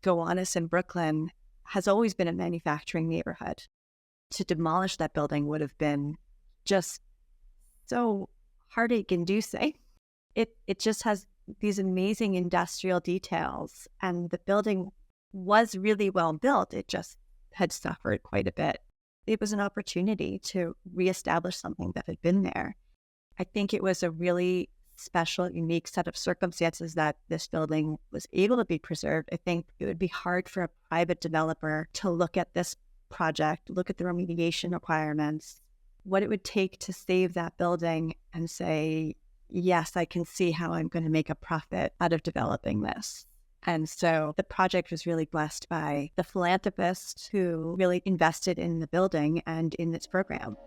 Gowanus in Brooklyn has always been a manufacturing neighborhood. To demolish that building would have been just so heartache inducing. It just has these amazing industrial details, and the building was really well built. It just had suffered quite a bit. It was an opportunity to reestablish something that had been there. I think it was a really special, unique set of circumstances that this building was able to be preserved. I think it would be hard for a private developer to look at this project, look at the remediation requirements, what it would take to save that building and say, yes, I can see how I'm going to make a profit out of developing this. And so the project was really blessed by the philanthropists who really invested in the building and in its program.